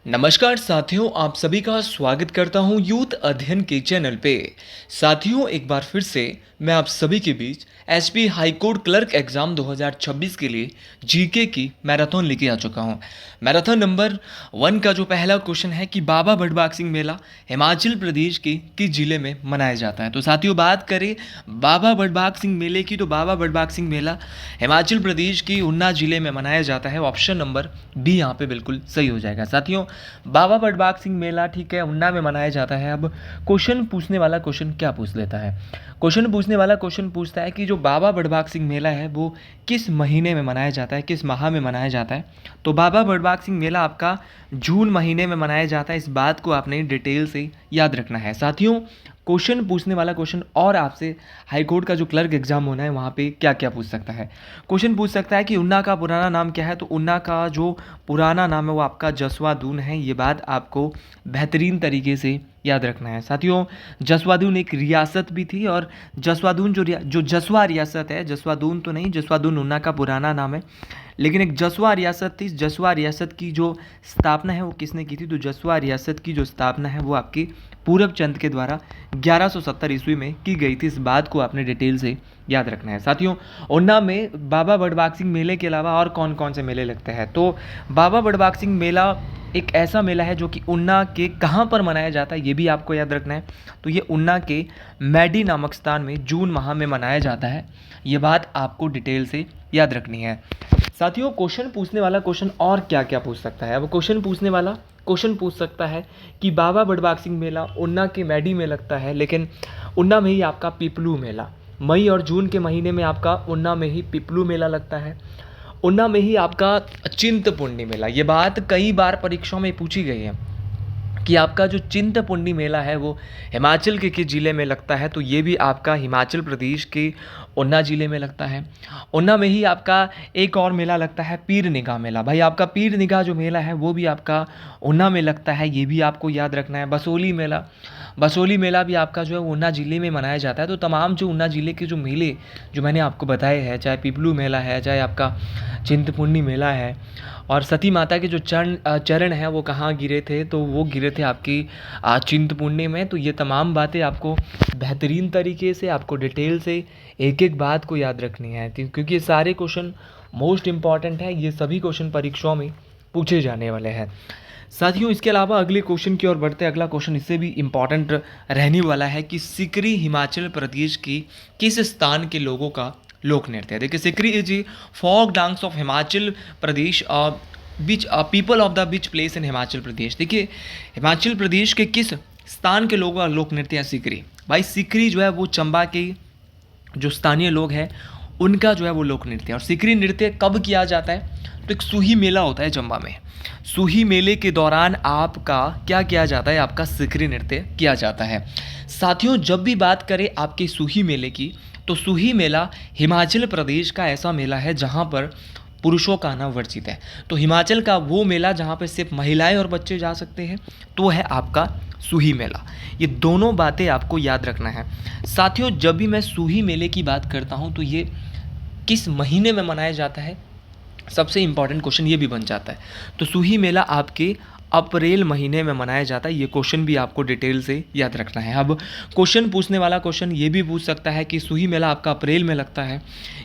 नमस्कार साथियों, आप सभी का स्वागत करता हूं यूथ अध्ययन के चैनल पे। साथियों, एक बार फिर से मैं आप सभी के बीच SP high court clerk exam 2026 के लिए जीके की मैराथन लेके आ चुका हूं। मैराथन नंबर 1 का जो पहला क्वेश्चन है कि बाबा भड़बाग सिंह मेला हिमाचल प्रदेश के किस जिले में मनाया जाता है। तो साथियों, बात करें बाबा भड़बाग सिंह मेले की, तो बाबा भड़बाग सिंह मेला हिमाचल प्रदेश की उन्ना जिले में मनाया जाता है। ऑप्शन नंबर बी यहाँ पे बिल्कुल सही हो जाएगा। साथियों, बाबा भड़बाग सिंह मेला ठीक है उन्ना में मनाया जाता है। अब क्वेश्चन पूछने वाला क्वेश्चन क्या पूछ लेता है, क्वेश्चन पूछने वाला क्वेश्चन पूछता है कि जो बाबा भड़बाग सिंह मेला है वो किस महीने में मनाया जाता है, किस माह में मनाया जाता है। तो बाबा भड़बाग सिंह मेला आपका जून महीने में मनाया जाता है। इस बात को आपने डिटेल से याद रखना है। साथियों, क्वेश्चन पूछने वाला क्वेश्चन और आपसे हाई कोर्ट का जो क्लर्क एग्जाम होना है वहाँ पे क्या क्या पूछ सकता है। क्वेश्चन पूछ सकता है कि उन्ना का पुराना नाम क्या है। तो उन्ना का जो पुराना नाम है वो आपका जसवादून है। ये बात आपको बेहतरीन तरीके से याद रखना है। साथियों, जसवादून एक रियासत भी थी और जसवादून जो जसवा रियासत है, जसवादून तो नहीं, जसवादून उन्ना का पुराना नाम है, लेकिन एक जसवा रियासत थी। जसवा रियासत की जो स्थापना है वो किसने की थी। तो जसवा रियासत की जो स्थापना है वो आपकी पूरब चंद के द्वारा 1170 ईस्वी में की गई थी। इस बात को आपने डिटेल से याद रखना है। साथियों, उन्ना में बाबा भड़बाग सिंह मेले के अलावा और कौन कौन से मेले लगते हैं। तो बाबा भड़बाग सिंह मेला एक ऐसा मेला है जो कि उन्ना के कहाँ पर मनाया जाता है, ये भी आपको याद रखना है। तो ये उन्ना के मैडी नामक स्थान में जून माह में मनाया जाता है। ये बात आपको डिटेल से याद रखनी है। साथियों, क्वेश्चन पूछने वाला क्वेश्चन और क्या क्या पूछ सकता है। अब क्वेश्चन पूछने वाला क्वेश्चन पूछ सकता है कि बाबा भड़बाग सिंह मेला उन्ना के मैडी में लगता है, लेकिन उन्ना में ही आपका पिपलू मेला, मई और जून के महीने में आपका उन्ना में ही पिपलू मेला लगता है। उन्ना में ही आपका चिंतपूर्णी मेला, ये बात कई बार परीक्षाओं में पूछी गई है कि आपका जो चिंतपूर्णी मेला है वो हिमाचल के किस ज़िले में लगता है। तो ये भी आपका हिमाचल प्रदेश के उन्ना ज़िले में लगता है। उन्ना में ही आपका एक और मेला लगता है पीर निगाह मेला। भाई, आपका पीर निगाह जो मेला है वो भी आपका उन्ना में लगता है, ये भी आपको याद रखना है। बसोली मेला, बसोली मेला भी आपका जो है उन्ना ज़िले में मनाया जाता है। तो तमाम जो उन्ना ज़िले के जो मेले जो मैंने आपको बताए हैं, चाहे पिपलू मेला है, चाहे आपका चिंतपूर्णी मेला है, और सती माता के जो चरण हैं वो कहाँ गिरे थे, तो वो गिरे थे आपकी चिंतपूर्णी में। तो ये तमाम बातें आपको बेहतरीन तरीके से, आपको डिटेल से एक एक बात को याद रखनी है, क्योंकि ये सारे क्वेश्चन मोस्ट इम्पॉर्टेंट है। ये सभी क्वेश्चन परीक्षाओं में पूछे जाने वाले हैं। साथियों, इसके अलावा अगले क्वेश्चन की ओर बढ़ते हैं। अगला क्वेश्चन इससे भी इम्पॉर्टेंट रहने वाला है कि सिकरी हिमाचल प्रदेश की किस स्थान के लोगों का लोक नृत्य है। देखिए, Sikri is a folk dance of Himachal Pradesh, beach people of the beach place in Himachal Pradesh. देखिए, हिमाचल प्रदेश के किस स्थान के लोगों का लोक नृत्य है सिकरी। भाई, सिकरी जो है वो चंबा के जो स्थानीय लोग हैं उनका जो है वो लोक नृत्य है। और सिकरी नृत्य कब किया जाता है। तो एक सूही मेला होता है चंबा में, सूही मेले के दौरान आपका क्या किया जाता है, आपका सिकरी नृत्य किया जाता है। साथियों, जब भी बात करें आपके सूही मेले की, तो सूही मेला हिमाचल प्रदेश का ऐसा मेला है जहाँ पर पुरुषों का आना वर्जित है। तो हिमाचल का वो मेला जहाँ पर सिर्फ महिलाएं और बच्चे जा सकते हैं, तो है आपका सूही मेला। ये दोनों बातें आपको याद रखना है। साथियों, जब भी मैं सूही मेले की बात करता हूँ तो ये किस महीने में मनाया जाता है, सबसे इम्पॉर्टेंट क्वेश्चन ये भी बन जाता है। तो सूही मेला आपके अप्रैल महीने में मनाया जाता है। ये क्वेश्चन भी आपको डिटेल से याद रखना है। अब क्वेश्चन पूछने वाला क्वेश्चन ये भी पूछ सकता है कि सूही मेला आपका अप्रैल में लगता है,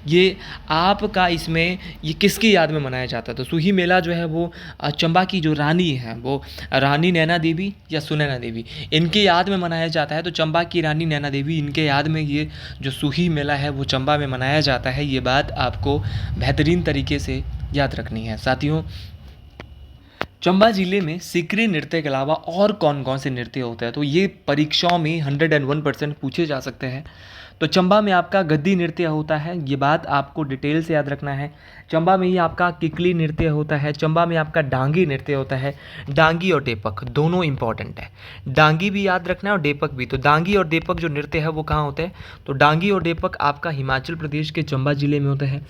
ये आपका इसमें ये किसकी याद में मनाया जाता है। तो सूही मेला जो है वो चंबा की जो रानी है, वो रानी नैना देवी या सुनैना देवी, इनकी याद में मनाया जाता है। तो चंबा की रानी नैना देवी, इनके याद में ये जो सूही मेला है वो चंबा में मनाया जाता है। ये बात आपको बेहतरीन तरीके से याद रखनी है। साथियों, चंबा जिले में सिकरी नृत्य के अलावा और कौन कौन से नृत्य होते हैं, तो ये परीक्षाओं में 101% पूछे जा सकते हैं। तो चंबा में आपका गद्दी नृत्य होता है, ये बात आपको डिटेल से याद रखना है। चंबा में ही आपका किकली नृत्य होता है। चंबा में आपका डांगी नृत्य होता है। डांगी और डेपक दोनों इंपॉर्टेंट है। डांगी भी याद रखना है और डेपक भी। तो डांगी और डेपक जो नृत्य है वो कहाँ होते हैं। तो डांगी और डेपक आपका हिमाचल प्रदेश के चंबा जिले में होता है।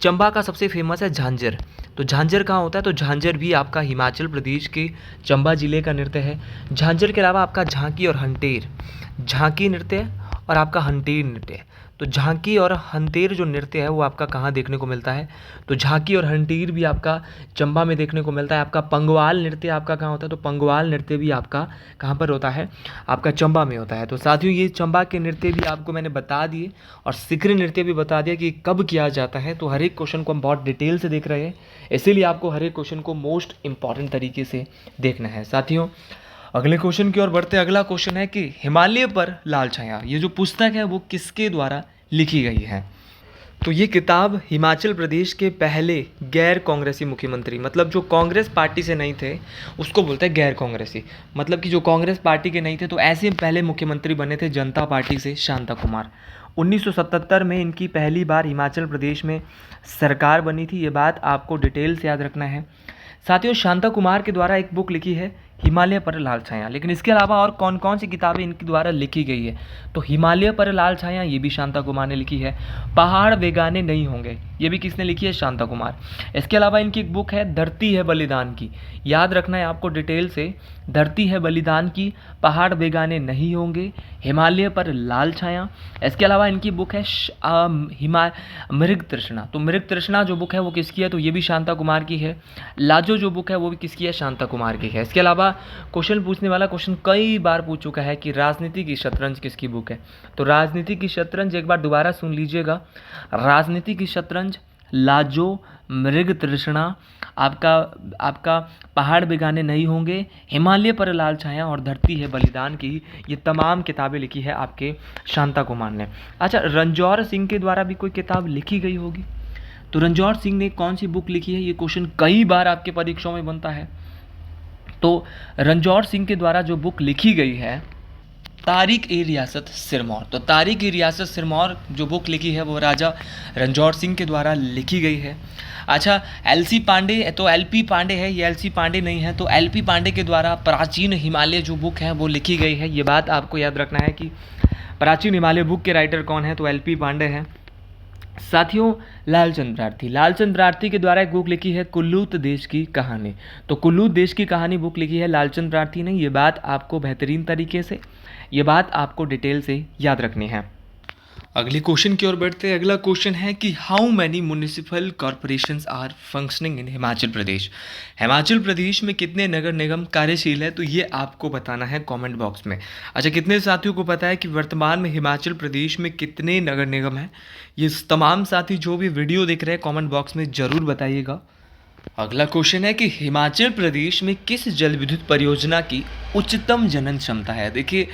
चंबा का सबसे फेमस है झांझर। तो झांझर कहाँ होता है। तो झांझर भी आपका हिमाचल प्रदेश के चंबा जिले का नृत्य है। झांझर के अलावा आपका झांकी और हंटेर, झांकी नृत्य और आपका हंटेर नृत्य। तो झांकी और हंटेर जो नृत्य है वो आपका कहाँ देखने को मिलता है? तो झांकी और हंटेर भी आपका चंबा में देखने को मिलता है। आपका पंगवाल नृत्य आपका कहाँ होता है? तो पंगवाल नृत्य भी आपका कहाँ पर होता है? आपका चंबा में होता है। तो साथियों ये चंबा के नृत्य भी आपको मैंने बता दिए और सिकरी नृत्य भी बता दिया कि कब किया जाता है। तो हर एक क्वेश्चन को हम बहुत डिटेल से देख रहे हैं, इसीलिए आपको हर एक क्वेश्चन को मोस्ट इंपॉर्टेंट तरीके से देखना है। साथियों अगले क्वेश्चन की ओर बढ़ते। अगला क्वेश्चन है कि हिमालय पर लाल छाया, ये जो पुस्तक है वो किसके द्वारा लिखी गई है? तो ये किताब हिमाचल प्रदेश के पहले गैर कांग्रेसी मुख्यमंत्री, मतलब जो कांग्रेस पार्टी से नहीं थे उसको बोलते हैं गैर कांग्रेसी, मतलब कि जो कांग्रेस पार्टी के नहीं थे तो ऐसे पहले मुख्यमंत्री बने थे जनता पार्टी से शांता कुमार। 1977 में इनकी पहली बार हिमाचल प्रदेश में सरकार बनी थी, ये बात आपको डिटेल से याद रखना है। साथियों शांता कुमार के द्वारा एक बुक लिखी है हिमालय पर लाल छाया, लेकिन इसके अलावा और कौन कौन सी किताबें इनके द्वारा लिखी गई है? तो हिमालय पर लाल छाया ये भी शांता कुमार ने लिखी है। पहाड़ बेगाने नहीं होंगे ये भी किसने लिखी है? शांता कुमार। इसके अलावा इनकी एक बुक है धरती है बलिदान की, याद रखना है आपको डिटेल से, धरती है बलिदान की, पहाड़ बेगाने नहीं होंगे, हिमालय पर लाल छाया। इसके अलावा इनकी बुक है मृग तृष्णा। तो मृग तृष्णा जो बुक है वो किसकी है? तो ये भी शांता कुमार की है। लाजो जो बुक है वो भी किसकी है? शांता कुमार की है। इसके अलावा क्वेश्चन पूछने वाला क्वेश्चन कई बार पूछ चुका है कि राजनीति की शतरंज किसकी बुक है? तो राजनीति की शतरंज एक बार दोबारा सुन लीजिएगा, राजनीति की शतरंज, लाजो, मृग तृष्णा, आपका पहाड़ बेगाने नहीं होंगे, हिमालय पर लाल छाया और धरती है बलिदान की, ये तमाम किताबें लिखी है आपके शांता कुमार ने। अच्छा रणजौर सिंह के द्वारा भी कोई किताब लिखी गई होगी, तो रणजौर सिंह ने कौन सी बुक लिखी है? ये क्वेश्चन कई बार आपके परीक्षाओं में बनता है। तो रणजौर सिंह के द्वारा जो बुक लिखी गई है तारीख ए रियासत सिरमौर, तो तारीख ए रियासत सिरमौर जो बुक लिखी है वो राजा रणजौर सिंह के द्वारा लिखी गई है। अच्छा एलसी पांडे, तो एलपी पांडे है, ये एलसी पांडे नहीं है, तो एलपी पांडे के द्वारा प्राचीन हिमालय जो बुक है वो लिखी गई है। ये बात आपको याद रखना है कि प्राचीन हिमालय बुक के राइटर कौन है? तो एलपी पांडे हैं। साथियों लालचंद ब्रार्थी, लालचंद ब्रार्थी के द्वारा एक बुक लिखी है कुल्लूत देश की कहानी, तो कुल्लूत देश की कहानी बुक लिखी है लालचंद ब्रार्थी ने। ये बात आपको बेहतरीन तरीके से, ये बात आपको डिटेल से याद रखनी है। अगले क्वेश्चन की ओर बढ़ते हैं। अगला क्वेश्चन है कि how many municipal corporations are functioning in Himachal Pradesh? Himachal Pradesh में कितने नगर निगम कार्यशील है? तो ये आपको बताना है कमेंट बॉक्स में। अच्छा कितने साथियों को पता है कि वर्तमान में हिमाचल प्रदेश में कितने नगर निगम हैं? ये तमाम साथी जो भी वीडियो देख रहे हैं कमेंट बॉक्स में ज़रूर बताइएगा। अगला क्वेश्चन है कि हिमाचल प्रदेश में किस जल विद्युत परियोजना की उच्चतम जनन क्षमता है? देखिए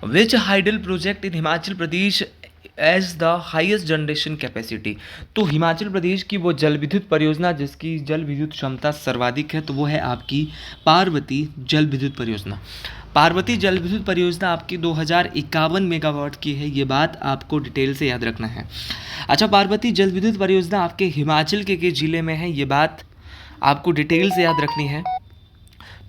which hydel project in Himachal Pradesh has the highest generation capacity, तो हिमाचल प्रदेश की वो जल विद्युत परियोजना जिसकी जल विद्युत क्षमता सर्वाधिक है तो वो है आपकी पार्वती जल विद्युत परियोजना। पार्वती जल विद्युत परियोजना आपकी 2051 मेगावाट की है, ये बात आपको डिटेल से याद रखना है। अच्छा पार्वती जल विद्युत परियोजना आपके हिमाचल के जिले में है, ये बात आपको डिटेल से याद रखनी है।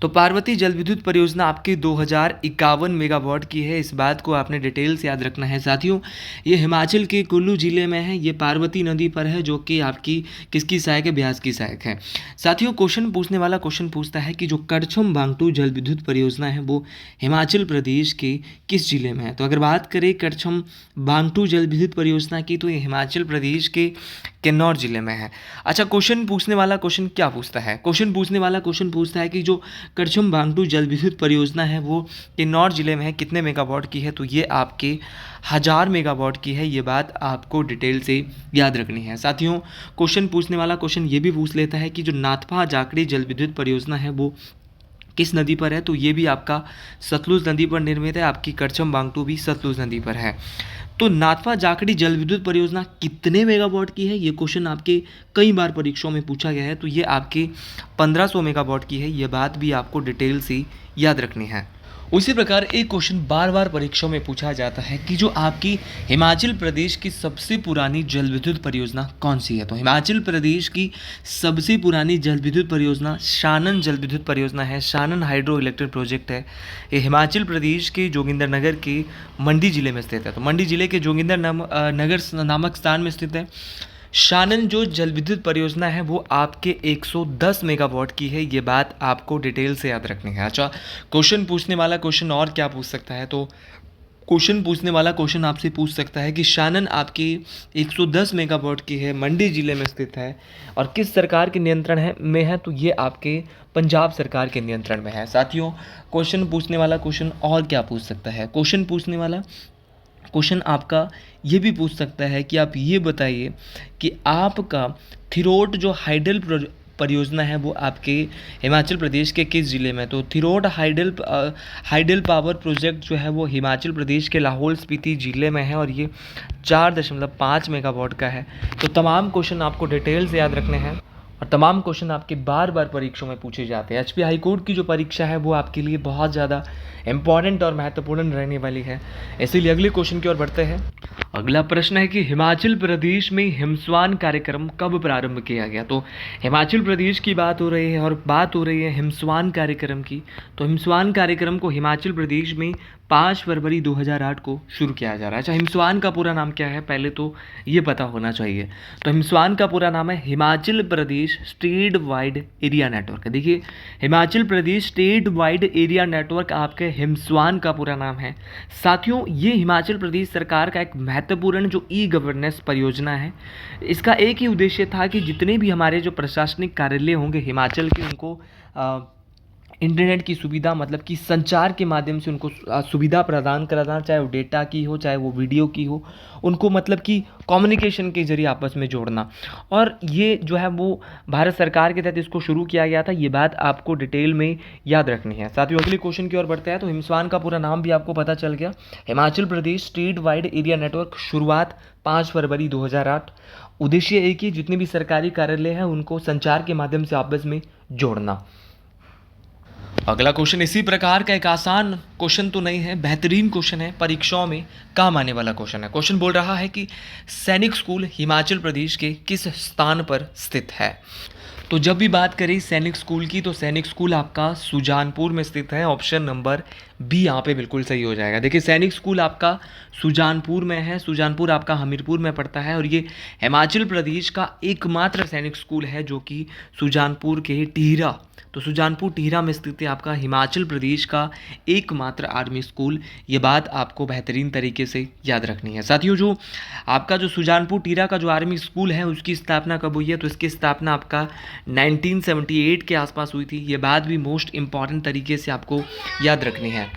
तो पार्वती जल विद्युत परियोजना आपकी 2051 मेगावाट की है, इस बात को आपने डिटेल से याद रखना है। साथियों ये हिमाचल के कुल्लू जिले में है, ये पार्वती नदी पर है जो कि आपकी किसकी सहायक है? ब्यास की सहायक है। साथियों क्वेश्चन पूछने वाला क्वेश्चन पूछता है कि जो करछम बांगटू जल विद्युत परियोजना है वो हिमाचल प्रदेश के किस जिले में है? तो अगर बात करें करछम बांगटू जल विद्युत परियोजना की तो ये हिमाचल प्रदेश के किन्नौर जिले में है। अच्छा क्वेश्चन पूछने वाला क्वेश्चन क्या पूछता है? क्वेश्चन पूछने वाला क्वेश्चन पूछता है कि जो करछम बांगटू जल विद्युत परियोजना है वो किन्नौर जिले में है, कितने मेगावाट की है? तो ये आपके 1000 मेगावाट की है, ये बात आपको डिटेल से याद रखनी है। साथियों क्वेश्चन पूछने वाला क्वेश्चन ये भी पूछ लेता है कि जो नाथपा जाखड़ी जल विद्युत परियोजना है वो किस नदी पर है? तो ये भी आपका सतलुज नदी पर निर्मित है, आपकी करछम बांगटू भी सतलुज नदी पर है। तो नाथपा जाखड़ी जल विद्युत परियोजना कितने मेगावाट की है? ये क्वेश्चन आपके कई बार परीक्षाओं में पूछा गया है, तो ये आपके 1500 मेगावाट की है, ये बात भी आपको डिटेल से याद रखनी है। उसी प्रकार एक क्वेश्चन बार बार परीक्षाओं में पूछा जाता है कि जो आपकी हिमाचल प्रदेश की सबसे पुरानी जल विद्युत परियोजना कौन सी है? तो हिमाचल प्रदेश की सबसे पुरानी जल विद्युत परियोजना शानन जल विद्युत परियोजना है, शानन हाइड्रो इलेक्ट्रिक प्रोजेक्ट है। ये हिमाचल प्रदेश के जोगिंदरनगर के मंडी जिले में स्थित है, तो मंडी जिले के जोगिंदर नगर नामक स्थान में स्थित है। शानन जो जल विद्युत परियोजना है वो आपके 110 मेगावाट की है, ये बात आपको डिटेल से याद रखनी है। अच्छा क्वेश्चन पूछने वाला क्वेश्चन और क्या पूछ सकता है? तो क्वेश्चन पूछने वाला क्वेश्चन आपसे पूछ सकता है कि शानन आपकी 110 मेगावाट की है, मंडी जिले में स्थित है और किस सरकार के नियंत्रण में है, तो ये आपके पंजाब सरकार के नियंत्रण में है। साथियों, क्वेश्चन पूछने वाला क्वेश्चन और क्या पूछ सकता है, क्वेश्चन पूछने वाला क्वेश्चन आपका ये भी पूछ सकता है कि आप ये बताइए कि आपका थिरोट जो हाइडल परियोजना है वो आपके हिमाचल प्रदेश के किस ज़िले में। तो थिरोट हाइडल पावर प्रोजेक्ट जो है वो हिमाचल प्रदेश के लाहौल स्पीति ज़िले में है और ये 4.5 मेगावाट का है। तो तमाम क्वेश्चन आपको डिटेल से याद रखने हैं और तमाम क्वेश्चन आपके बार बार परीक्षाओं में पूछे जाते हैं। एचपी हाईकोर्ट की जो परीक्षा है वो आपके लिए बहुत ज़्यादा इंपॉर्टेंट और महत्वपूर्ण रहने वाली है। इसीलिए अगले क्वेश्चन की ओर बढ़ते हैं। अगला प्रश्न है कि हिमाचल प्रदेश में हिमस्वान कार्यक्रम कब प्रारंभ किया गया। तो हिमाचल प्रदेश की बात हो रही है और बात हो रही है हिमस्वान कार्यक्रम की। तो हिमस्वान कार्यक्रम को हिमाचल प्रदेश में 5 फरवरी 2008 को शुरू किया जा रहा है। अच्छा, हिमस्वान का पूरा नाम क्या है, पहले तो ये पता होना चाहिए। तो हिमस्वान का पूरा नाम है Himachal Pradesh state wide area network. देखिए, हिमाचल प्रदेश स्टेट वाइड एरिया नेटवर्क आपके हिमस्वान का पूरा नाम है। साथियों, ये हिमाचल प्रदेश सरकार का एक महत्वपूर्ण जो ई गवर्नेंस परियोजना है। इसका एक ही उद्देश्य था कि जितने भी हमारे जो प्रशासनिक कार्यालय होंगे हिमाचल के, उनको इंटरनेट की सुविधा, मतलब कि संचार के माध्यम से उनको सुविधा प्रदान कराना, चाहे वो डेटा की हो चाहे वो वीडियो की हो, उनको मतलब कि कम्युनिकेशन के जरिए आपस में जोड़ना। और ये जो है वो भारत सरकार के तहत इसको शुरू किया गया था। ये बात आपको डिटेल में याद रखनी है। साथियों, अगले क्वेश्चन की ओर बढ़ते हैं। तो हिमस्वान का पूरा नाम भी आपको पता चल गया, Himachal Pradesh state wide area network. शुरुआत 5 फरवरी 2008। उद्देश्य एक ही, जितने भी सरकारी कार्यालय हैं उनको संचार के माध्यम से आपस में जोड़ना। अगला क्वेश्चन इसी प्रकार का एक आसान क्वेश्चन तो नहीं है, बेहतरीन क्वेश्चन है, परीक्षाओं में काम आने वाला क्वेश्चन है। क्वेश्चन बोल रहा है कि सैनिक स्कूल हिमाचल प्रदेश के किस स्थान पर स्थित है। तो जब भी बात करें सैनिक स्कूल की, तो सैनिक स्कूल आपका सुजानपुर में स्थित है। ऑप्शन नंबर बी यहाँ पे बिल्कुल सही हो जाएगा। देखिए, सैनिक स्कूल आपका सुजानपुर में है। सुजानपुर आपका हमीरपुर में पड़ता है और ये हिमाचल प्रदेश का एकमात्र सैनिक स्कूल है जो कि सुजानपुर के टिहरा, तो सुजानपुर टिहरा में स्थित है आपका हिमाचल प्रदेश का एकमात्र आर्मी स्कूल। ये बात आपको बेहतरीन तरीके से याद रखनी है। साथियों, जो आपका जो सुजानपुर टिहरा का जो आर्मी स्कूल है उसकी स्थापना कब हुई है, तो इसकी स्थापना आपका 1978 के आसपास हुई थी। ये बात भी मोस्ट इंपॉर्टेंट तरीके से आपको याद रखनी है।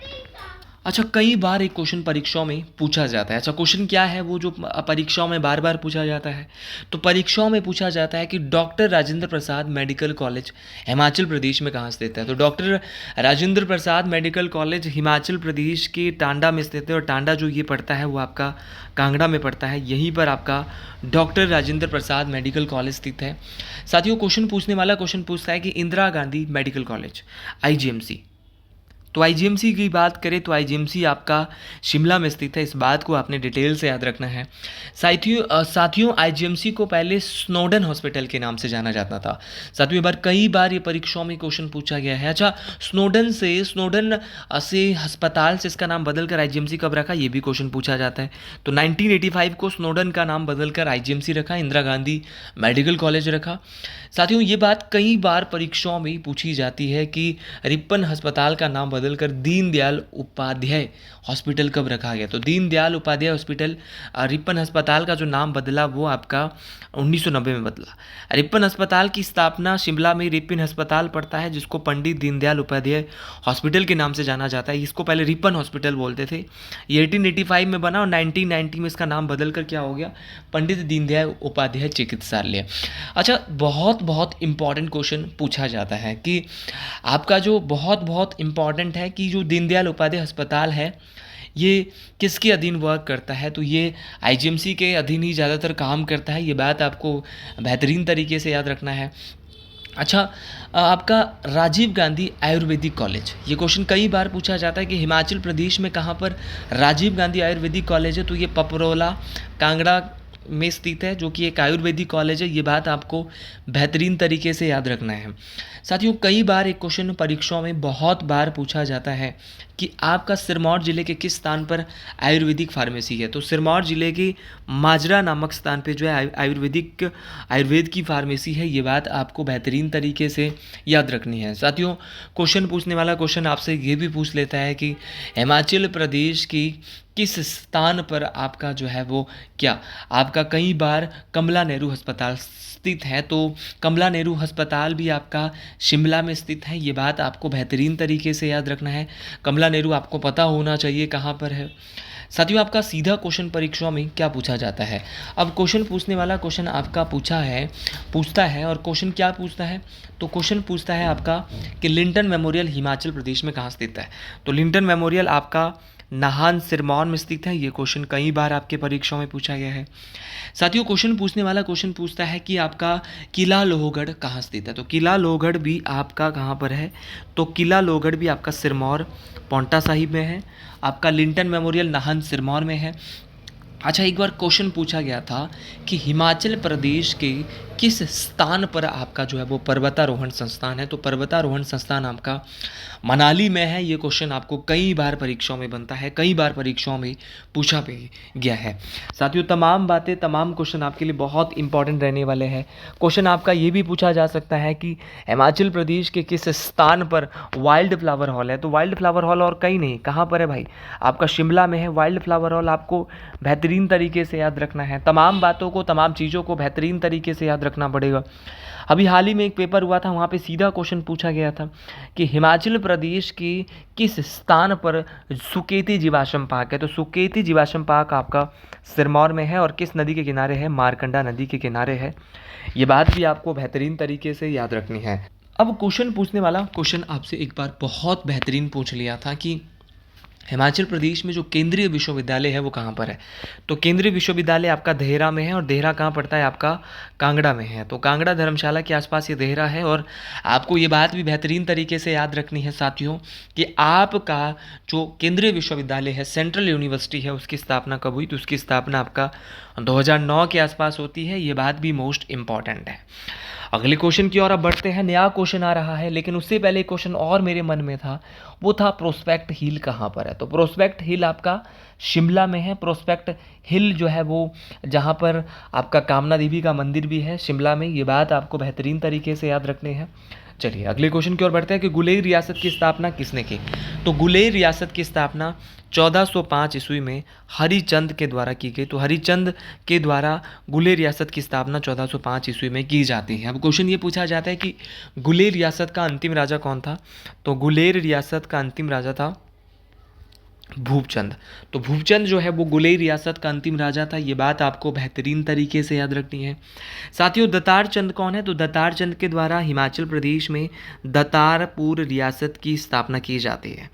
अच्छा, कई बार एक क्वेश्चन परीक्षाओं में पूछा जाता है। अच्छा, क्वेश्चन क्या है वो जो परीक्षाओं में बार बार पूछा जाता है, तो परीक्षाओं में पूछा जाता है कि doctor Rajendra Prasad medical college Himachal Pradesh में कहाँ स्थित है। तो doctor Rajendra Prasad medical college Himachal Pradesh के टांडा में स्थित है और टांडा जो ये पड़ता है वो आपका कांगड़ा में पड़ता है। यहीं पर आपका doctor Rajendra Prasad medical college स्थित है। साथियों, क्वेश्चन पूछने वाला क्वेश्चन पूछता है कि Indira Gandhi medical college IGMC, तो IGMC की बात करें तो IGMC आपका शिमला में स्थित है। इस बात को आपने डिटेल से याद रखना है। साथियों, IGMC को पहले स्नोडन हॉस्पिटल के नाम से जाना जाता था। साथियों, कई बार ये परीक्षाओं में क्वेश्चन पूछा गया है। अच्छा, स्नोडन से अस्पताल से इसका नाम बदलकर IGMC कब रखा, ये भी क्वेश्चन पूछा जाता है। तो 1985 को स्नोडन का नाम बदलकर IGMC रखा, इंदिरा गांधी मेडिकल कॉलेज रखा। साथियों, ये बात कई बार परीक्षाओं में पूछी जाती है कि रिपन अस्पताल का नाम बदलकर दीनदयाल उपाध्याय हॉस्पिटल कब रखा गया। तो दीनदयाल उपाध्याय हॉस्पिटल, रिपन अस्पताल का जो नाम बदला वो आपका 1990 में बदला। रिपन अस्पताल की स्थापना शिमला में रिपन अस्पताल पड़ता है जिसको पंडित दीनदयाल उपाध्याय हॉस्पिटल के नाम से जाना जाता है। इसको पहले रिपन हॉस्पिटल बोलते थे। ये 1885 में बना और 1990 में इसका नाम बदल कर क्या हो गया, पंडित दीनदयाल उपाध्याय चिकित्सालय। अच्छा, बहुत इंपॉर्टेंट क्वेश्चन पूछा जाता है कि आपका जो बहुत इंपॉर्टेंट है कि जो दीनदयाल उपाध्याय अस्पताल है ये किसके अधीन वर्क करता है। तो ये IGMC के अधीन ही ज़्यादातर काम करता है। ये बात आपको बेहतरीन तरीके से याद रखना है। अच्छा, आपका राजीव गांधी आयुर्वेदिक कॉलेज, ये क्वेश्चन कई बार पूछा जाता है कि हिमाचल प्रदेश में कहाँ पर राजीव गांधी आयुर्वेदिक कॉलेज है। तो ये पपरोला कांगड़ा में स्थित है जो कि एक आयुर्वेदिक कॉलेज है। ये बात आपको बेहतरीन तरीके से याद रखना है। साथियों कई बार एक क्वेश्चन परीक्षाओं में बहुत बार पूछा जाता है कि आपका सिरमौर जिले के किस स्थान पर आयुर्वेदिक फार्मेसी है। तो सिरमौर जिले के माजरा नामक स्थान पे जो है आयुर्वेद की फार्मेसी है। ये बात आपको बेहतरीन तरीके से याद रखनी है। साथियों क्वेश्चन पूछने वाला क्वेश्चन आपसे ये भी पूछ लेता है कि हिमाचल प्रदेश की किस स्थान पर आपका जो है वो क्या आपका कई बार कमला नेहरू अस्पताल स्थित है। तो कमला नेहरू अस्पताल भी आपका शिमला में स्थित है। ये बात आपको बेहतरीन तरीके से याद रखना है। कमला नेहरू आपको पता होना चाहिए कहाँ पर है। साथियों आपका सीधा क्वेश्चन परीक्षाओं में क्या पूछा जाता है। अब क्वेश्चन पूछने वाला क्वेश्चन आपका पूछता है और क्वेश्चन क्या पूछता है। तो क्वेश्चन पूछता है आपका कि लिंटन मेमोरियल हिमाचल प्रदेश में कहाँ स्थित है। तो लिंटन मेमोरियल आपका नाहन सिरमौर में स्थित है। ये क्वेश्चन कई बार आपके परीक्षाओं में पूछा गया है। साथियों क्वेश्चन पूछने वाला क्वेश्चन पूछता है कि आपका किला लोहगढ़ कहाँ स्थित है। तो किला लोहगढ़ भी आपका कहाँ पर है। तो किला लोहगढ़ भी आपका सिरमौर पांवटा साहिब में है। आपका लिंटन मेमोरियल नाहन सिरमौर में है। अच्छा एक बार क्वेश्चन पूछा गया था कि हिमाचल प्रदेश के किस स्थान पर आपका जो है वो पर्वतारोहण संस्थान है। तो पर्वतारोहण संस्थान आपका मनाली में है। ये क्वेश्चन आपको कई बार परीक्षाओं में बनता है, कई बार परीक्षाओं में पूछा भी गया है। साथियों तमाम क्वेश्चन आपके लिए बहुत इंपॉर्टेंट रहने वाले हैं। क्वेश्चन आपका ये भी पूछा जा सकता है कि हिमाचल प्रदेश के किस स्थान पर वाइल्ड फ्लावर हॉल है। तो वाइल्ड फ्लावर हॉल और कहीं नहीं, कहाँ पर है भाई, आपका शिमला में है वाइल्ड फ्लावर हॉल। आपको बेहतरीन तरीके से याद रखना है। तमाम चीज़ों को बेहतरीन तरीके से याद रखना पड़ेगा। अभी हाल ही में एक पेपर हुआ था, वहाँ पे सीधा क्वेश्चन पूछा गया था कि हिमाचल प्रदेश के किस स्थान पर सुकेती जीवाश्म पार्क है। तो सुकेती जीवाश्म पार्क आपका सिरमौर में है और किस नदी के किनारे है, मारकंडा नदी के किनारे है। ये बात भी आपको बेहतरीन तरीके से याद रखनी है। अब क्वेश्चन पूछने वाला क्वेश्चन आपसे एक बार बहुत बेहतरीन पूछ लिया था कि हिमाचल प्रदेश में जो केंद्रीय विश्वविद्यालय है वो कहाँ पर है। तो केंद्रीय विश्वविद्यालय आपका देहरा में है और देहरा कहाँ पड़ता है, आपका कांगड़ा में है। तो कांगड़ा धर्मशाला के आसपास ये देहरा है। और आपको ये बात भी बेहतरीन तरीके से याद रखनी है साथियों कि आपका जो केंद्रीय विश्वविद्यालय है, सेंट्रल यूनिवर्सिटी है, उसकी स्थापना कब हुई। तो उसकी स्थापना आपका 2009 के आसपास होती है। ये बात भी मोस्ट इम्पॉर्टेंट है। अगले क्वेश्चन की ओर अब बढ़ते हैं। नया क्वेश्चन आ रहा है, लेकिन उससे पहले एक क्वेश्चन और मेरे मन में था, वो था प्रोस्पेक्ट हिल कहाँ पर है। तो प्रोस्पेक्ट हिल आपका शिमला में है। प्रोस्पेक्ट हिल जो है वो जहाँ पर आपका कामना देवी का मंदिर भी है, शिमला में। ये बात आपको बेहतरीन तरीके से याद रखने हैं। चलिए अगले क्वेश्चन की ओर बढ़ते हैं कि गुलेर रियासत की स्थापना किसने की। तो गुलेर रियासत की स्थापना 1405 ईस्वी में हरिचंद के द्वारा की गई। तो हरिचंद के द्वारा गुलेर रियासत की स्थापना 1405 ईस्वी में की जाती है। अब क्वेश्चन ये पूछा जाता है कि गुलेर रियासत का अंतिम राजा कौन था। तो गुलेर रियासत का अंतिम राजा था भूपचंद। तो भूपचंद जो है वो गुलेर रियासत का अंतिम राजा था। ये बात आपको बेहतरीन तरीके से याद रखनी है। साथियों दतार चंद कौन है। तो दतार चंद के द्वारा हिमाचल प्रदेश में दतारपुर रियासत की स्थापना की जाती है।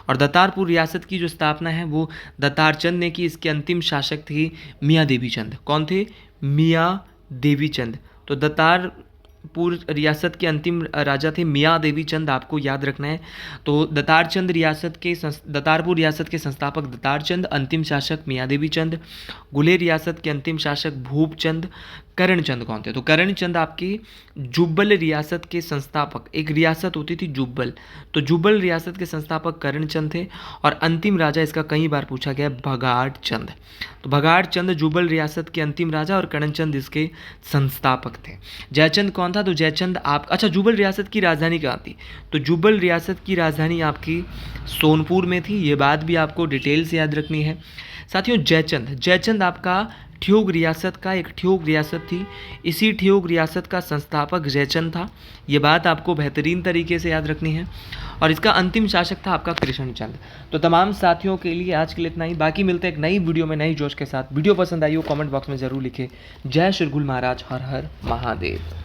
और दतारपुर रियासत की जो स्थापना है वो दतार चंद ने की। इसके अंतिम शासक थे मियाँ देवी चंद। कौन थे, मियाँ देवी चंद। तो दतारपुर रियासत के अंतिम राजा थे मियाँ देवी चंद, आपको याद रखना है। तो दतारपुर रियासत के संस्थापक दतार चंद, अंतिम शासक मियाँ देवी चंद। गुलेर रियासत के अंतिम शासक भूपचंद। करणचंद कौन थे। तो करणचंद आपकी जुब्बल रियासत के संस्थापक, एक रियासत होती थी जुब्बल, तो जुब्बल रियासत के संस्थापक करणचंद थे। और अंतिम राजा इसका कई बार पूछा गया, भगाड़ चंद। तो भगाड़ चंद जुब्बल रियासत के अंतिम राजा और करणचंद इसके संस्थापक थे। जयचंद कौन था। तो जयचंद अच्छा जुब्बल रियासत की राजधानी कहाँ थी। तो जुब्बल रियासत की राजधानी आपकी सोनपुर में थी। ये बात भी आपको डिटेल से याद रखनी है। साथियों जयचंद आपका ठियोग रियासत का एक ठियोग रियासत थी, इसी ठियोग रियासत का संस्थापक जयचंद था। ये बात आपको बेहतरीन तरीके से याद रखनी है। और इसका अंतिम शासक था आपका कृष्णचंद। तो तमाम साथियों के लिए आज के लिए इतना ही। बाकी मिलते हैं एक नई वीडियो में नई जोश के साथ। वीडियो पसंद आई हो कमेंट बॉक्स में ज़रूर लिखें। जय श्री गुरु महाराज, हर हर महादेव।